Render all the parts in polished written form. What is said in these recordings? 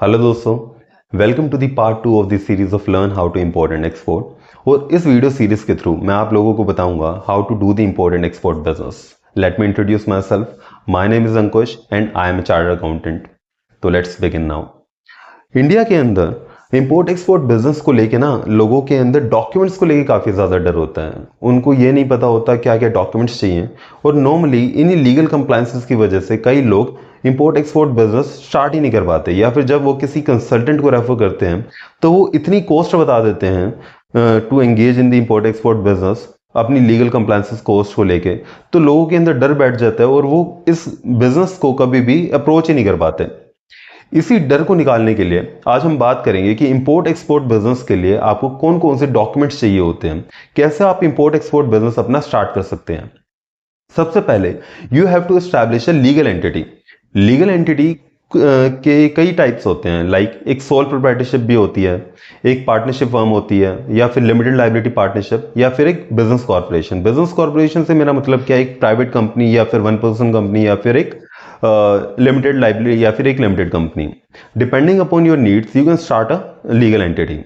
Hello दोस्तों, welcome to the part 2 of the series of learn how to import and export. और इस video series के through मैं आप लोगों को बताऊंगा how to do the import and export business. Let me introduce my self. My name is Ankush and I am a chartered accountant. तो let's begin now. India के अंदर इंपोर्ट एक्सपोर्ट बिजनेस को लेके ना लोगों के अंदर डॉक्यूमेंट्स को लेके काफ़ी ज़्यादा डर होता है। उनको ये नहीं पता होता क्या क्या डॉक्यूमेंट्स चाहिए, और नॉर्मली इन्हीं लीगल कंप्लायंसेस की वजह से कई लोग इंपोर्ट एक्सपोर्ट बिजनेस स्टार्ट ही नहीं कर पाते, या फिर जब वो किसी कंसल्टेंट को रेफर करते हैं तो वो इतनी कॉस्ट बता देते हैं to engage in the import export business अपनी लीगल कंप्लायंसेस कॉस्ट को लेके, तो लोगों के अंदर डर बैठ जाता है और वो इस बिजनेस को कभी भी अप्रोच ही नहीं कर पाते। इसी डर को निकालने के लिए आज हम बात करेंगे कि इंपोर्ट एक्सपोर्ट बिजनेस के लिए आपको कौन कौन से डॉक्यूमेंट्स चाहिए होते हैं, कैसे आप इंपोर्ट एक्सपोर्ट बिजनेस अपना स्टार्ट कर सकते हैं। सबसे पहले you have to establish a legal entity. Legal entity के कई टाइप्स होते हैं, लाइक एक सोल प्रोप्राइटरशिप भी होती है, एक पार्टनरशिप फर्म होती है, या फिर लिमिटेड लायबिलिटी पार्टनरशिप, या फिर एक बिजनेस कॉर्पोरेशन। बिजनेस कॉर्पोरेशन से मेरा मतलब क्या है, एक प्राइवेट कंपनी या फिर वन पर्सन कंपनी या फिर एक लिमिटेड लाइबिलिटी या फिर एक limited company. Depending upon your needs you can start a legal entity.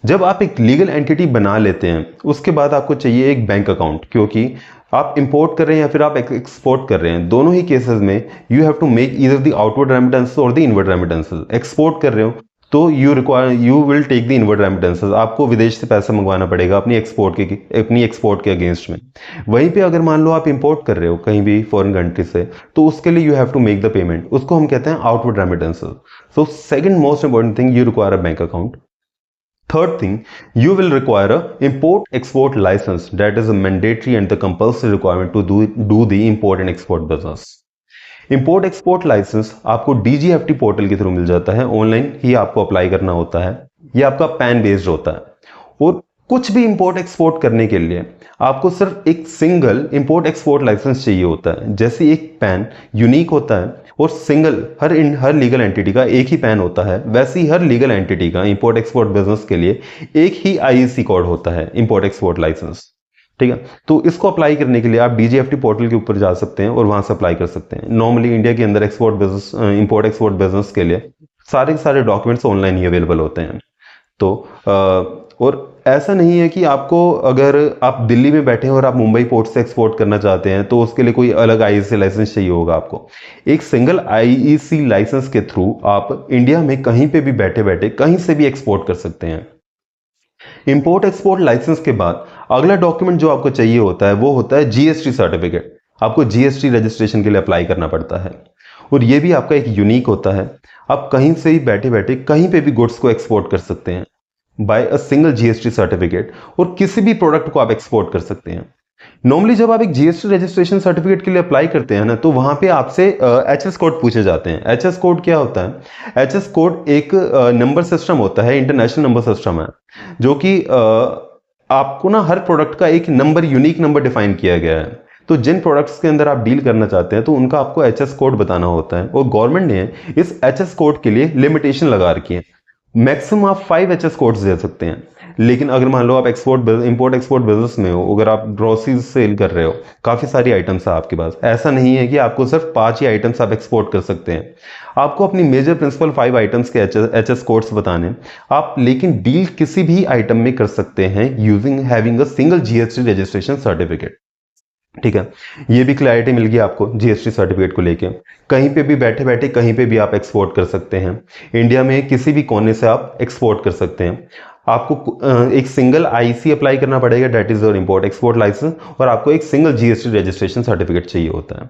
जब आप एक लीगल एंटिटी बना लेते हैं उसके बाद आपको चाहिए एक बैंक अकाउंट, क्योंकि आप इंपोर्ट कर रहे हैं या फिर आप एक्सपोर्ट कर रहे हैं, दोनों ही केसेस में you have to make either the outward remittances और द इनवर्ड रेमिटेंसेस। एक्सपोर्ट कर रहे हो तो you will take the inward remittances, आपको विदेश से पैसा मंगवाना पड़ेगा अपनी एक्सपोर्ट के अगेंस्ट में। वहीं पे अगर मान लो आप इंपोर्ट कर रहे हो कहीं भी फॉरेन कंट्री से, तो उसके लिए you have to make the payment, उसको हम कहते हैं outward remittances. So second most important thing, you require a bank account. Third thing, you will require a import-export license that is a mandatory and the compulsory requirement to do the import and export business. Import export license आपको DGFT portal के through मिल जाता है, online ही आपको apply करना होता है। ये आपका पैन बेस्ड होता है, और कुछ भी इंपोर्ट एक्सपोर्ट करने के लिए आपको सिर्फ एक सिंगल इंपोर्ट एक्सपोर्ट लाइसेंस चाहिए होता है। जैसे एक पैन यूनिक होता है और सिंगल हर लीगल एंटिटी का एक ही पैन होता है, वैसे ही हर लीगल एंटिटी का इंपोर्ट एक्सपोर्ट बिजनेस के लिए एक ही आईईसी कोड होता है, इंपोर्ट एक्सपोर्ट लाइसेंस। ठीक है, तो इसको अप्लाई करने के लिए आप डीजीएफटी पोर्टल के ऊपर जा सकते हैं और वहां से अप्लाई कर सकते हैं। नॉर्मली इंडिया के अंदर export business import export business के लिए सारे डॉक्यूमेंट्स ऑनलाइन ही अवेलेबल होते हैं। तो और ऐसा नहीं है कि आपको, अगर आप दिल्ली में बैठे हैं और आप मुंबई पोर्ट से एक्सपोर्ट करना चाहते हैं तो उसके लिए कोई अलग आईईसी लाइसेंस चाहिए होगा आपको। एक सिंगल आईईसी लाइसेंस के थ्रू आप इंडिया में कहीं पे भी बैठे बैठे कहीं से भी एक्सपोर्ट कर सकते हैं। इंपोर्ट एक्सपोर्ट लाइसेंस के बाद अगला डॉक्यूमेंट जो आपको चाहिए होता है वो होता है जीएसटी सर्टिफिकेट। आपको जीएसटी रजिस्ट्रेशन के लिए अप्लाई करना पड़ता है, और ये भी आपका एक यूनिक होता है। आप कहीं से ही बैठे बैठे कहीं पे भी गुड्स को एक्सपोर्ट कर सकते हैं by a single GST certificate, और किसी भी प्रोडक्ट को आप एक्सपोर्ट कर सकते हैं। नॉर्मली जब आप एक जीएसटी रजिस्ट्रेशन सर्टिफिकेट के लिए अप्लाई करते हैं ना, तो वहां पे आपसे एचएस कोड पूछे जाते हैं। एचएस कोड क्या होता है? एचएस कोड एक नंबर सिस्टम होता है, इंटरनेशनल नंबर सिस्टम है, जो कि आपको ना हर प्रोडक्ट का एक नंबर, यूनिक नंबर डिफाइन किया गया है। तो जिन प्रोडक्ट्स के अंदर आप डील करना चाहते हैं तो उनका आपको एचएस कोड बताना होता है, और गवर्नमेंट ने इस एचएस कोड के लिए लिमिटेशन लगा रखी है। मैक्सिमम आप 5 एचएस कोड्स दे सकते हैं। लेकिन अगर मान लो आप इंपोर्ट एक्सपोर्ट बिजनेस में हो, अगर आप ग्रोसरीज सेल कर रहे हो, काफी सारी आइटम्स है आपके पास, ऐसा नहीं है कि आपको सिर्फ 5 ही आइटम्स आप एक्सपोर्ट कर सकते हैं। आपको अपनी मेजर प्रिंसिपल 5 आइटम्स के एचएस कोड्स बताने आप, लेकिन डील किसी भी आइटम में कर सकते हैं using having a single GST registration certificate. ठीक है, ये भी क्लैरिटी मिल गई आपको जीएसटी सर्टिफिकेट को लेके। कहीं पे भी बैठे बैठे कहीं पे भी आप एक्सपोर्ट कर सकते हैं, इंडिया में किसी भी कोने से आप एक्सपोर्ट कर सकते हैं। आपको एक सिंगल आईसी अप्लाई करना पड़ेगा, that is your import export licence, और आपको एक सिंगल जीएसटी रजिस्ट्रेशन सर्टिफिकेट चाहिए होता है।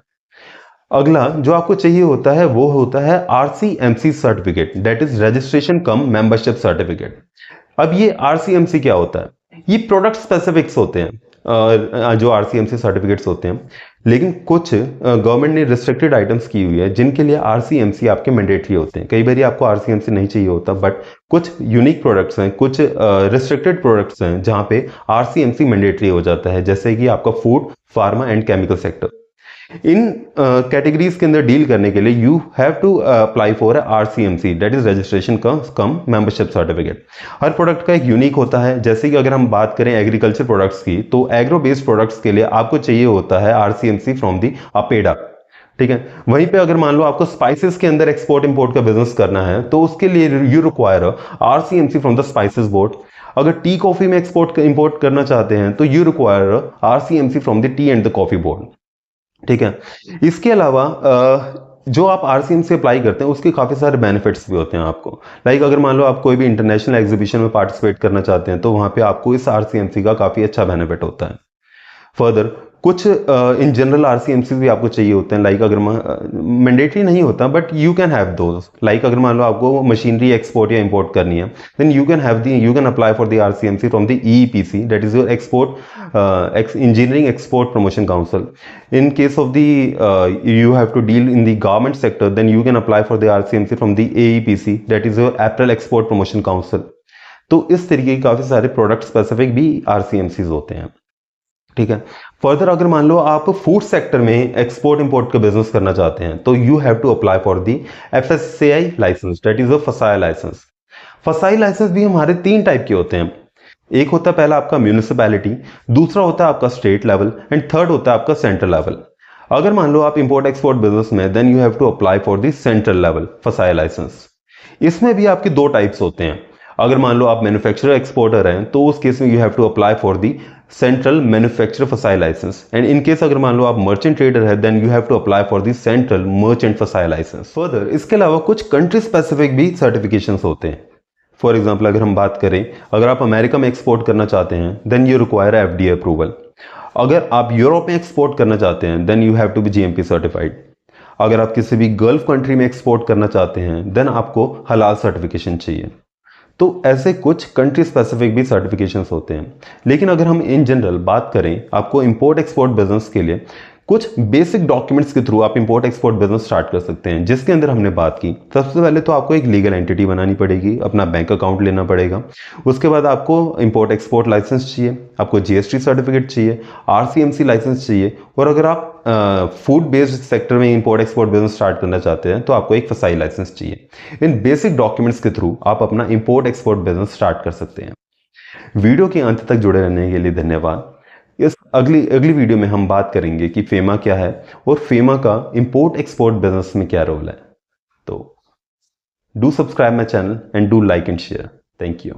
अगला जो आपको चाहिए होता है वो होता है RCMC certificate, that is registration cum membership certificate. अब ये आरसीएमसी क्या होता है? ये प्रोडक्ट स्पेसिफिक्स होते हैं जो आरसीएमसी सर्टिफिकेट्स होते हैं, लेकिन कुछ गवर्नमेंट ने रिस्ट्रिक्टेड आइटम्स की हुई है जिनके लिए आरसीएमसी आपके मैंडेटरी होते हैं। कई बार आपको आरसीएमसी नहीं चाहिए होता, बट कुछ यूनिक प्रोडक्ट्स हैं, कुछ रिस्ट्रिक्टेड प्रोडक्ट्स हैं जहां पे आरसीएमसी मैंडेटरी हो जाता है, जैसे कि आपका food, pharma and chemical sector. इन कैटेगरीज के अंदर डील करने के लिए you have to apply for RCMC, that is registration cum membership certificate. हर प्रोडक्ट का एक यूनिक होता है। जैसे कि अगर हम बात करें एग्रीकल्चर प्रोडक्ट्स की, तो एग्रो बेस्ड प्रोडक्ट्स के लिए आपको चाहिए होता है आरसीएमसी फ्रॉम दी अपेडा। ठीक है। वहीं पे अगर मान लो आपको स्पाइसेस के अंदर एक्सपोर्ट इंपोर्ट का बिजनेस करना है तो उसके लिए you require RCMC from the spices board. अगर टी कॉफी में एक्सपोर्ट इंपोर्ट करना चाहते हैं तो you require RCMC from the T and the coffee board. ठीक है। इसके अलावा जो आप आरसीएमसी अप्लाई करते हैं उसके काफ़ी सारे बेनिफिट्स भी होते हैं आपको। लाइक अगर मान लो आप कोई भी इंटरनेशनल एग्जीबिशन में पार्टिसिपेट करना चाहते हैं तो वहाँ पे आपको इस आरसीएमसी का काफ़ी अच्छा बेनिफिट होता है। फर्दर कुछ इन जनरल आरसीएमसी भी आपको चाहिए होते हैं। लाइक अगर मैंडेटरी नहीं होता but you can have those. Like अगर मान लो आपको मशीनरी एक्सपोर्ट या इंपोर्ट करनी है then you can apply for the RCMC from the EEPC, that is your export engineering export promotion council. in case of the you have to deal in the garment sector, then you can apply for the RCMC from the AEPC, that is your Apparel Export Promotion Council। तो इस तरीके के काफ़ी सारे product specific भी RCMCs होते हैं। ठीक है। फर्दर अगर मान लो आप फूड सेक्टर में एक्सपोर्ट इंपोर्ट का बिजनेस करना चाहते हैं तो you have to apply for the FSCI licence, that is a FSSAI licence. फसाई लाइसेंस भी हमारे 3 टाइप के होते हैं। एक होता है पहला आपका म्यूनिसिपैलिटी, दूसरा होता है आपका स्टेट लेवल एंड थर्ड होता है आपका सेंट्रल लेवल। अगर मान लो आप इंपोर्ट एक्सपोर्ट बिजनेस में then you have to apply for the central level FSSAI licence. इसमें भी आपके 2 टाइप्स होते हैं। अगर मान लो आप मैन्युफैक्चरर एक्सपोर्टर हैं तो उस केस में you have to apply for the central manufacturer FSSAI licence and in case अगर मान लो आप मर्चेंट ट्रेडर है then you have to apply for the central merchant FSSAI licence. Further इसके अलावा कुछ कंट्री स्पेसिफिक भी सर्टिफिकेशंस होते हैं। फॉर एग्जाम्पल अगर हम बात करें, अगर आप अमेरिका में एक्सपोर्ट करना चाहते हैं then you require FDA approval. अगर आप यूरोप में एक्सपोर्ट करना चाहते हैं then you have to be GMP certified. अगर आप किसी भी गल्फ कंट्री में एक्सपोर्ट करना चाहते हैं देन आपको हलाल सर्टिफिकेशन चाहिए। तो ऐसे कुछ कंट्री स्पेसिफिक भी सर्टिफिकेशंस होते हैं। लेकिन अगर हम इन जनरल बात करें, आपको इंपोर्ट एक्सपोर्ट बिजनेस के लिए कुछ बेसिक डॉक्यूमेंट्स के थ्रू आप इंपोर्ट एक्सपोर्ट बिजनेस स्टार्ट कर सकते हैं, जिसके अंदर हमने बात की। सबसे पहले तो आपको एक लीगल एंटिटी बनानी पड़ेगी, अपना बैंक अकाउंट लेना पड़ेगा। उसके बाद आपको इंपोर्ट एक्सपोर्ट लाइसेंस चाहिए, आपको GST सर्टिफिकेट चाहिए, RCMC लाइसेंस चाहिए और अगर आप फूड बेस्ड सेक्टर में इंपोर्ट एक्सपोर्ट बिजनेस स्टार्ट करना चाहते हैं तो आपको एक फसाई लाइसेंस चाहिए। इन बेसिक डॉक्यूमेंट्स के थ्रू आप अपना इंपोर्ट एक्सपोर्ट बिजनेस स्टार्ट कर सकते हैं। वीडियो के अंत तक जुड़े रहने के लिए धन्यवाद। इस अगली वीडियो में हम बात करेंगे कि फेमा क्या है और फेमा का इंपोर्ट एक्सपोर्ट बिजनेस में क्या रोल है। तो do subscribe my channel and do like and share. Thank you.